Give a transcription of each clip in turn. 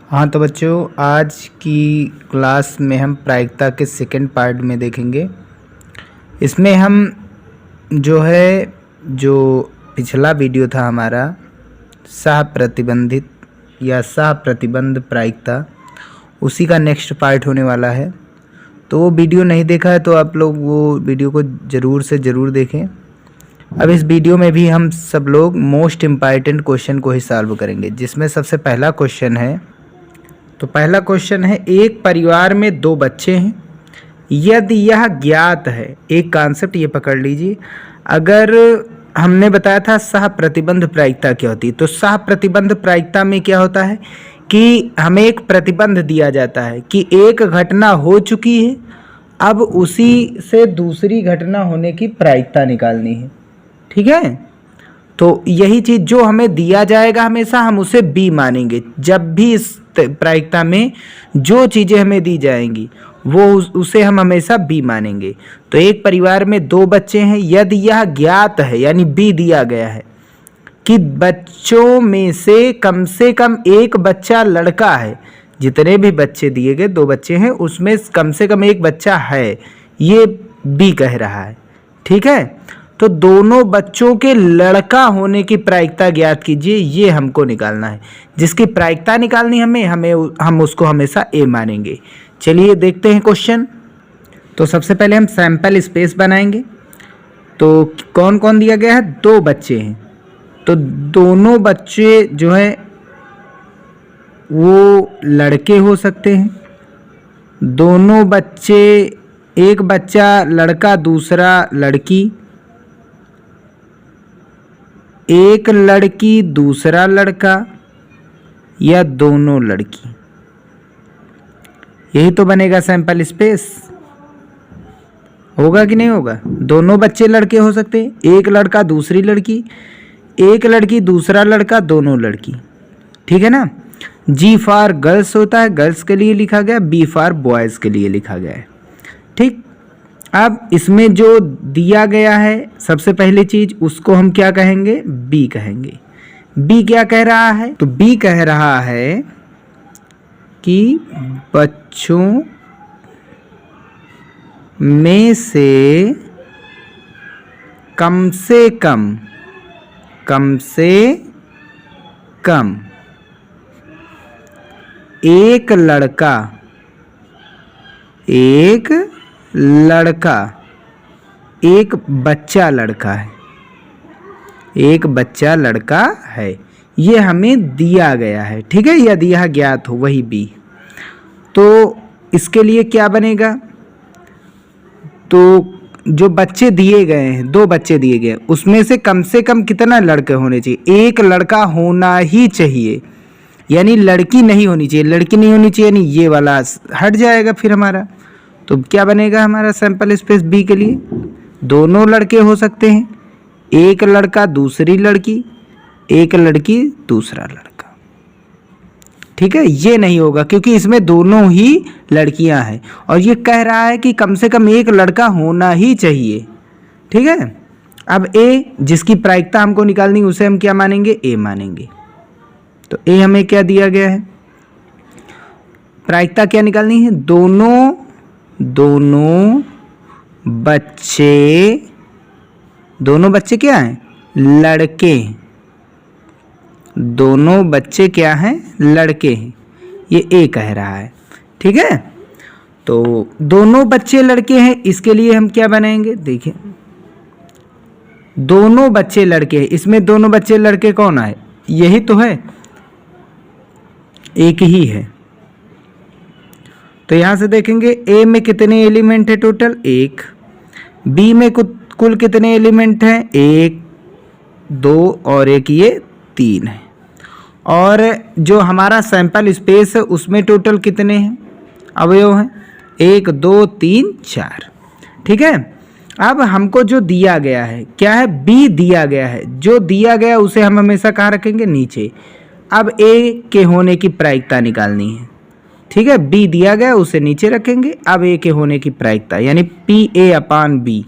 हाँ तो बच्चों, आज की क्लास में हम प्रायिकता के सेकंड पार्ट में देखेंगे। इसमें हम जो पिछला वीडियो था हमारा सह प्रतिबंधित या सह प्रतिबंध प्रायिकता, उसी का नेक्स्ट पार्ट होने वाला है। तो वो वीडियो नहीं देखा है तो आप लोग वो वीडियो को ज़रूर से ज़रूर देखें। अब इस वीडियो में भी हम सब लोग मोस्ट इम्पॉर्टेंट क्वेश्चन को ही सॉल्व करेंगे, जिसमें सबसे पहला क्वेश्चन है। तो पहला क्वेश्चन है, एक परिवार में 2 बच्चे हैं, यदि यह ज्ञात है। एक कॉन्सेप्ट ये पकड़ लीजिए, अगर हमने बताया था सह प्रतिबंध प्रायिकता क्या होती है, तो सह प्रतिबंध प्रायिकता में क्या होता है कि हमें एक प्रतिबंध दिया जाता है कि एक घटना हो चुकी है, अब उसी से दूसरी घटना होने की प्रायिकता निकालनी है। ठीक है, तो यही चीज़ जो हमें दिया जाएगा हमेशा हम उसे बी मानेंगे। जब भी इस प्रायिकता में जो चीज़ें हमें दी जाएंगी वो उसे हम हमेशा बी मानेंगे। तो एक परिवार में 2 बच्चे हैं, यदि यह ज्ञात है यानी बी दिया गया है कि बच्चों में से कम एक बच्चा लड़का है। जितने भी बच्चे दिए गए 2 बच्चे हैं उसमें कम से कम एक बच्चा है, ये बी कह रहा है। ठीक है, तो दोनों बच्चों के लड़का होने की प्रायिकता ज्ञात कीजिए, ये हमको निकालना है। जिसकी प्रायिकता निकालनी हम उसको हमेशा ए मानेंगे। चलिए देखते हैं क्वेश्चन। तो सबसे पहले हम सैंपल स्पेस बनाएंगे। तो कौन कौन दिया गया है, 2 बच्चे हैं, तो दोनों बच्चे जो है वो लड़के हो सकते हैं। दोनों बच्चे, एक बच्चा लड़का दूसरा लड़की, एक लड़की दूसरा लड़का, या दोनों लड़की। यही तो बनेगा सैंपल स्पेस। होगा कि नहीं होगा? दोनों बच्चे लड़के हो सकते हैं, एक लड़का दूसरी लड़की, एक लड़की दूसरा लड़का, दोनों लड़की। ठीक है ना। जी फॉर गर्ल्स होता है, गर्ल्स के लिए लिखा गया, बी फॉर बॉयज़ के लिए लिखा गया है। ठीक, अब इसमें जो दिया गया है सबसे पहली चीज उसको हम क्या कहेंगे, बी कहेंगे। बी क्या कह रहा है, तो बी कह रहा है कि बच्चों में से कम एक लड़का, एक बच्चा लड़का है, एक बच्चा लड़का है, ये हमें दिया गया है। ठीक है, यदि यह ज्ञात हो, वही बी। तो इसके लिए क्या बनेगा, तो जो बच्चे दिए गए हैं, 2 बच्चे दिए गए, उसमें से कम कितना लड़के होने चाहिए, एक लड़का होना ही चाहिए, यानी लड़की नहीं होनी चाहिए। लड़की नहीं होनी चाहिए यानी ये वाला हट जाएगा फिर हमारा। तो क्या बनेगा हमारा सैंपल स्पेस बी के लिए, दोनों लड़के हो सकते हैं, एक लड़का दूसरी लड़की, एक लड़की दूसरा लड़का। ठीक है, ये नहीं होगा क्योंकि इसमें दोनों ही लड़कियां हैं और ये कह रहा है कि कम से कम एक लड़का होना ही चाहिए। ठीक है, अब ए जिसकी प्रायिकता हमको निकालनी उसे हम क्या मानेंगे, ए मानेंगे। तो ए हमें क्या दिया गया है, प्रायिकता क्या निकालनी है, दोनों बच्चे क्या हैं, लड़के। दोनों बच्चे क्या हैं, लड़के हैं, ये ए कह रहा है। ठीक है, तो दोनों बच्चे लड़के हैं, इसके लिए हम क्या बनाएंगे, देखिए दोनों बच्चे लड़के हैं, इसमें दोनों बच्चे लड़के कौन आए, यही तो है, एक ही है। तो यहां से देखेंगे ए में कितने एलिमेंट है, टोटल 1। बी में कुल कितने एलिमेंट हैं, 1 2 और 1 ये 3 है। और जो हमारा सैंपल स्पेस है उसमें टोटल कितने हैं, अवयव हैं, 1 2 3 4। ठीक है, अब हमको जो दिया गया है क्या है, बी दिया गया है। जो दिया गया उसे हम हमेशा कहाँ रखेंगे, नीचे। अब ए के होने की प्रायिकता निकालनी है। ठीक है, बी दिया गया उसे नीचे रखेंगे। अब ए के होने की प्रायिकता यानी पी ए अपान बी,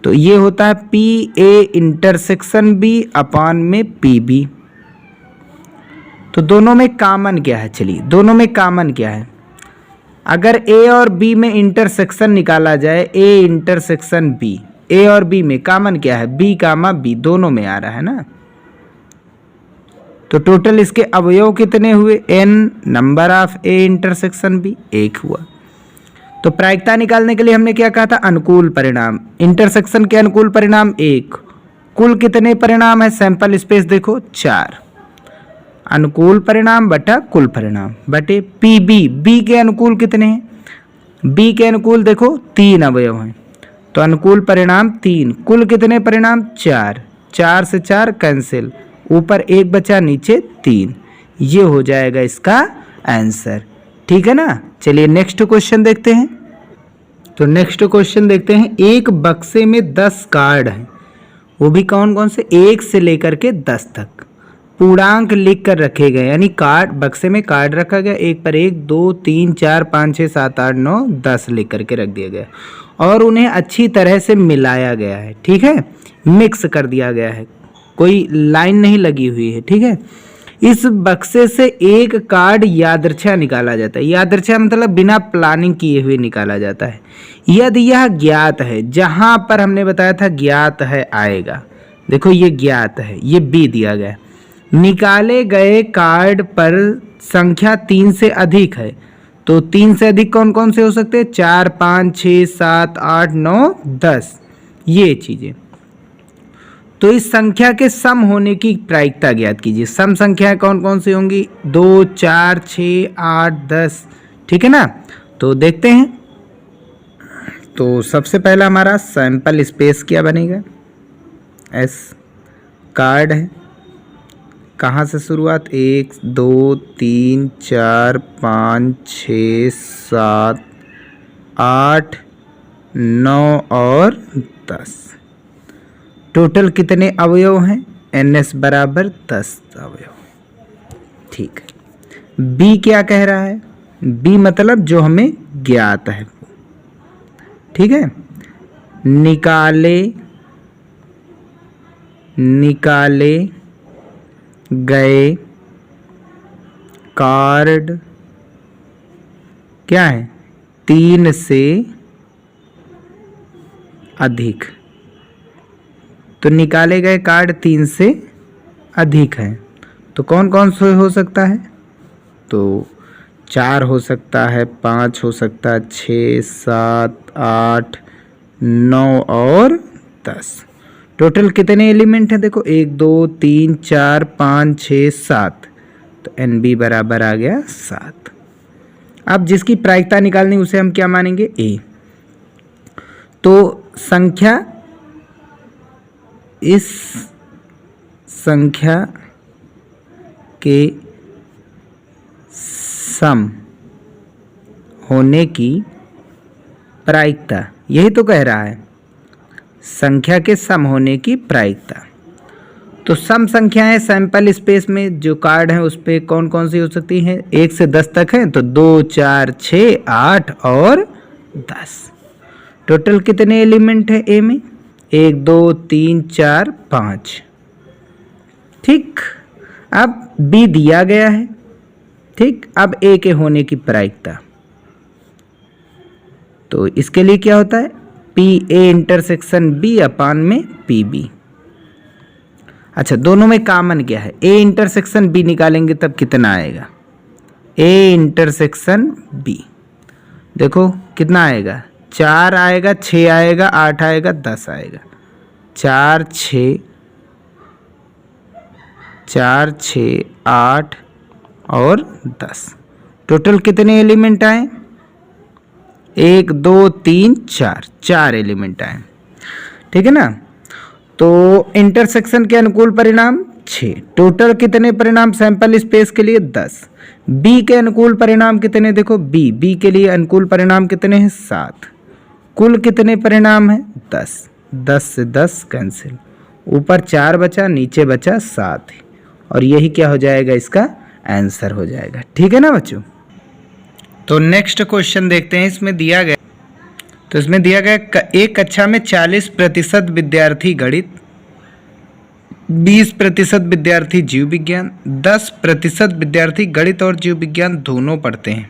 तो ये होता है पी ए इंटरसेक्शन बी अपान में पी बी। तो दोनों में कॉमन क्या है, चलिए दोनों में कॉमन क्या है। अगर ए और बी में इंटरसेक्शन निकाला जाए, ए इंटरसेक्शन बी, ए और बी में कॉमन क्या है, बी कामा बी, दोनों में आ रहा है ना। तो टोटल इसके अवयव कितने हुए, n number of A intersection B, एक हुआ। तो प्रायिकता निकालने के लिए हमने क्या कहा था, अनुकूल परिणाम, इंटरसेक्शन के अनुकूल परिणाम एक, कुल कितने परिणाम है, सैंपल स्पेस देखो 4, अनुकूल परिणाम बटा कुल परिणाम बटे पी बी, बी के अनुकूल कितने हैं, बी के अनुकूल देखो 3 अवयव हैं, तो अनुकूल परिणाम 3, कुल कितने परिणाम 4, 4 से 4 कैंसिल, ऊपर 1 बचा नीचे 3, ये हो जाएगा इसका आंसर। ठीक है ना। चलिए नेक्स्ट क्वेश्चन देखते हैं। तो नेक्स्ट क्वेश्चन देखते हैं, एक बक्से में 10 कार्ड हैं, वो भी कौन कौन से, 1 से लेकर के 10 तक, पूर्णांक लिख कर रखे गए, यानी कार्ड बक्से में कार्ड रखा गया, 1 पर 1 2 3 4 5 6 7 8 9 10 लिख करके रख दिया गया और उन्हें अच्छी तरह से मिलाया गया है। ठीक है, मिक्स कर दिया गया है, कोई लाइन नहीं लगी हुई है। ठीक है, इस बक्से से एक कार्ड यादृच्छा निकाला जाता है, यादृच्छा मतलब बिना प्लानिंग किए हुए निकाला जाता है, यदि यह ज्ञात है, जहां पर हमने बताया था ज्ञात है आएगा, देखो ये ज्ञात है, ये बी दिया गया, निकाले गए कार्ड पर संख्या 3 से अधिक है, तो 3 से अधिक कौन कौन से हो सकते हैं, 4 5 6 7 8 9 10, ये चीजें। तो इस संख्या के सम होने की प्रायिकता ज्ञात कीजिए। सम संख्याएं कौन कौन सी होंगी, 2 4 6 8 10। ठीक है ना, तो देखते हैं। तो सबसे पहला हमारा सैंपल स्पेस क्या बनेगा, एस, कार्ड है, कहाँ से शुरुआत, 1 2 3 4 5 6 7 8 9 और 10, टोटल कितने अवयव हैं, NS बराबर 10 अवयव। ठीक है, बी क्या कह रहा है, बी मतलब जो हमें ज्ञात है। ठीक है, निकाले गए कार्ड क्या है, 3 से अधिक, तो निकाले गए कार्ड 3 से अधिक हैं, तो कौन कौन से हो सकता है, तो 4 हो सकता है, 5 हो सकता है, 6 7 8 9 और 10, टोटल कितने एलिमेंट हैं, देखो 1 2 3 4 5 6 7, तो NB बराबर आ गया 7। अब जिसकी प्रायिकता निकालनी उसे हम क्या मानेंगे, A। तो संख्या, इस संख्या के सम होने की प्रायिकता, यही तो कह रहा है, संख्या के सम होने की प्रायिकता। तो सम संख्याएं सैंपल स्पेस में जो कार्ड हैं उस पे कौन कौन सी हो सकती हैं, 1 से 10 तक हैं, तो 2 4 6 8 और 10, टोटल कितने एलिमेंट है ए में, 1 2 3 4 5। ठीक, अब बी दिया गया है। ठीक, अब ए के होने की प्रायिकता, तो इसके लिए क्या होता है, पी ए इंटरसेक्शन बी अपान में पी बी। अच्छा, दोनों में कॉमन क्या है, ए इंटरसेक्शन बी निकालेंगे तब कितना आएगा, ए इंटरसेक्शन बी, देखो कितना आएगा, 4 आएगा, 6 आएगा, 8 आएगा, 10 आएगा, 4 6 8 और 10, टोटल कितने एलिमेंट आए, 1 2 3 4, 4 एलिमेंट आए। ठीक है ना, तो इंटरसेक्शन के अनुकूल परिणाम 6, टोटल कितने परिणाम सैंपल स्पेस के लिए 10, बी के अनुकूल परिणाम कितने, देखो बी के लिए अनुकूल परिणाम कितने हैं 7, कुल कितने परिणाम हैं 10, 10 से 10 कैंसिल, ऊपर 4 बचा नीचे बचा 7, और यही क्या हो जाएगा, इसका आंसर हो जाएगा। ठीक है ना बच्चों। तो नेक्स्ट क्वेश्चन देखते हैं, इसमें दिया गया, तो इसमें दिया गया एक कक्षा में 40% विद्यार्थी गणित 20% विद्यार्थी जीव विज्ञान, 10% विद्यार्थी गणित और जीव विज्ञान दोनों पढ़ते हैं।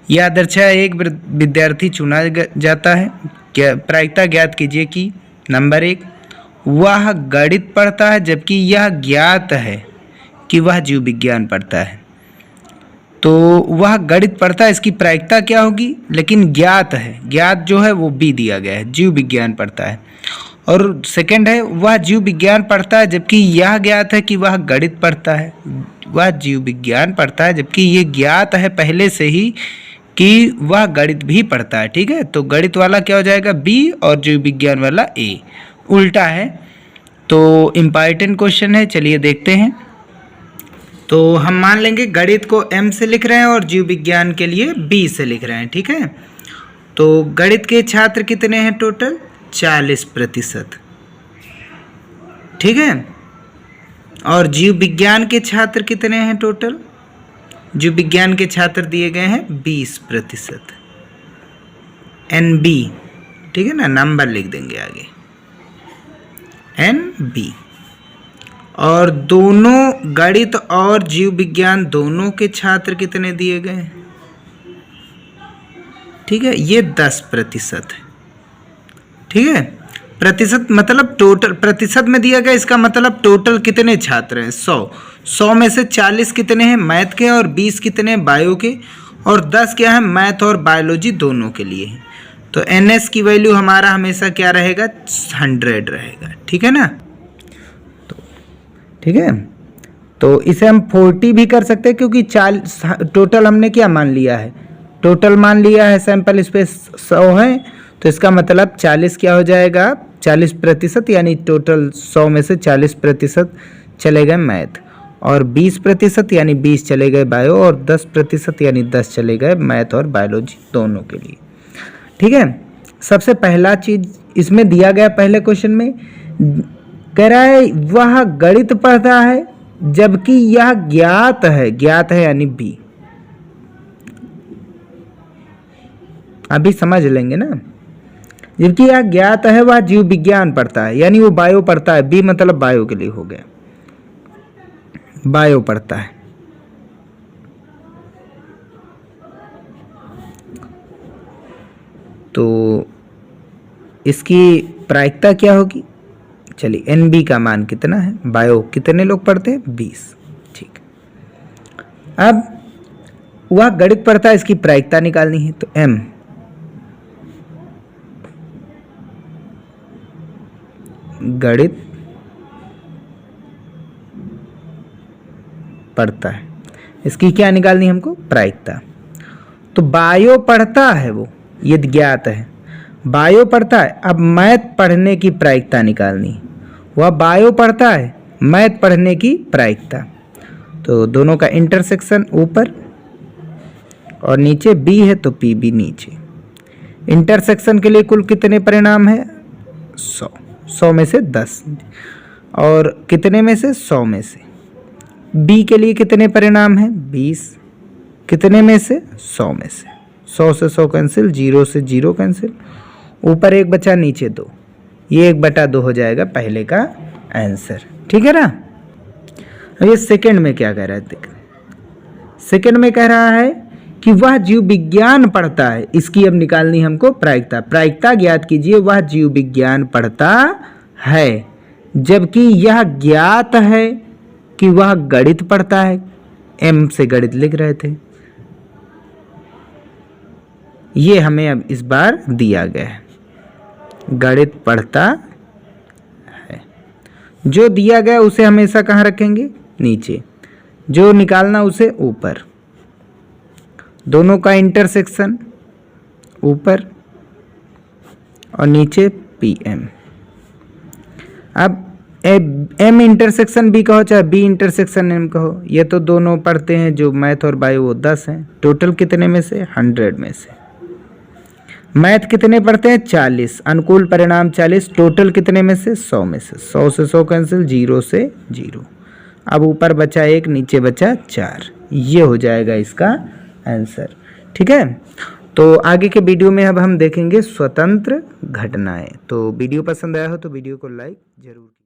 यह आदर्शतः एक विद्यार्थी चुना जाता है। प्रायिकता ज्ञात कीजिए कि नंबर 1 वह गणित पढ़ता है जबकि यह ज्ञात है कि वह जीव विज्ञान पढ़ता है। तो वह गणित पढ़ता है, इसकी प्रायिकता क्या होगी, लेकिन ज्ञात है, ज्ञात जो है वो बी दिया गया है, जीव विज्ञान पढ़ता है। और सेकंड है वह जीव विज्ञान पढ़ता है जबकि यह ज्ञात है कि वह गणित पढ़ता है। वह जीव विज्ञान पढ़ता है जबकि ये ज्ञात है पहले से ही कि वह गणित भी पढ़ता है। ठीक है, तो गणित वाला क्या हो जाएगा बी और जीव विज्ञान वाला ए, उल्टा है। तो इम्पॉर्टेंट क्वेश्चन है, चलिए देखते हैं। तो हम मान लेंगे गणित को एम से लिख रहे हैं और जीव विज्ञान के लिए बी से लिख रहे हैं। ठीक है, तो गणित के छात्र कितने हैं टोटल, 40%। ठीक है, और जीव विज्ञान के छात्र कितने हैं टोटल, जीव विज्ञान के छात्र दिए गए हैं 20%, एन बी। ठीक है ना, नंबर लिख देंगे आगे एन बी। और दोनों गणित और जीव विज्ञान दोनों के छात्र कितने दिए गए हैं, ठीक है, ये 10% है। ठीक है, प्रतिशत मतलब टोटल, प्रतिशत में दिया गया, इसका मतलब टोटल कितने छात्र हैं 100 में से 40 कितने हैं मैथ के और 20 कितने हैं बायो के और 10 क्या है मैथ और बायोलॉजी दोनों के लिए है। तो NS की वैल्यू हमारा हमेशा क्या रहेगा 100 रहेगा। ठीक है ना, तो ठीक है, तो इसे हम 40 भी कर सकते हैं क्योंकि टोटल हमने क्या मान लिया है, टोटल मान लिया है, सैंपल स्पेस 100 है, तो इसका मतलब 40 क्या हो जाएगा 40%, यानी टोटल 100 में से 40% चले गए मैथ और 20% यानी 20 चले गए बायो और 10% यानी 10 चले गए मैथ और बायोलॉजी दोनों के लिए। ठीक है, सबसे पहला चीज इसमें दिया गया पहले क्वेश्चन में कह रहा है वह गणित पढ़ता है जबकि यह ज्ञात है, ज्ञात है यानी बी। अभी समझ लेंगे ना, जबकि यह ज्ञात है वह जीव विज्ञान पढ़ता है, यानी वो बायो पढ़ता है, बी मतलब बायो के लिए हो गया, बायो पढ़ता है। तो इसकी प्रायिकता क्या होगी, चलिए एन बी का मान कितना है, बायो कितने लोग पढ़ते हैं 20। ठीक, अब वह गणित पढ़ता है, इसकी प्रायिकता निकालनी है, तो एम गणित पढ़ता है, इसकी क्या निकालनी है हमको प्रायिकता। तो बायो पढ़ता है वो, ये ज्ञात है, बायो पढ़ता है। अब मैथ पढ़ने की प्रायिकता निकालनी, वह बायो पढ़ता है, मैथ पढ़ने की प्रायिकता। तो दोनों का इंटरसेक्शन ऊपर और नीचे बी है तो पी बी नीचे। इंटरसेक्शन के लिए कुल कितने परिणाम है 100 में से 10 और कितने में से 100 में से। बी के लिए कितने परिणाम हैं 20, कितने में से 100 में से। 100 से 100 कैंसिल, 0 से 0 कैंसिल, ऊपर 1 बचा नीचे 2, ये 1/2 हो जाएगा पहले का आंसर। ठीक है ना। ये सेकंड में क्या कह रहा है, देख सेकंड में कह रहा है कि वह जीव विज्ञान पढ़ता है, इसकी अब निकालनी हमको प्रायिकता। प्रायिकता ज्ञात कीजिए, वह जीव विज्ञान पढ़ता है जबकि यह ज्ञात है कि वह गणित पढ़ता है। एम से गणित लिख रहे थे, ये हमें अब इस बार दिया गया है, गणित पढ़ता है। जो दिया गया उसे हमेशा कहाँ रखेंगे नीचे, जो निकालना उसे ऊपर। दोनों का इंटरसेक्शन ऊपर और नीचे पी एम। अब एम इंटरसेक्शन बी कहो चाहे बी इंटरसेक्शन एम कहो, ये तो दोनों पढ़ते हैं, जो मैथ और बायो वो 10 हैं। टोटल कितने में से 100 में से। मैथ कितने पढ़ते हैं 40, अनुकूल परिणाम 40, टोटल कितने में से 100 में से। 100 से 100 कैंसिल, 0 से 0। अब ऊपर बचा 1, नीचे बचा 4, ये हो जाएगा इसका आंसर। ठीक है, तो आगे के वीडियो में अब हम देखेंगे स्वतंत्र घटनाएं। तो वीडियो पसंद आया हो तो वीडियो को लाइक जरूर।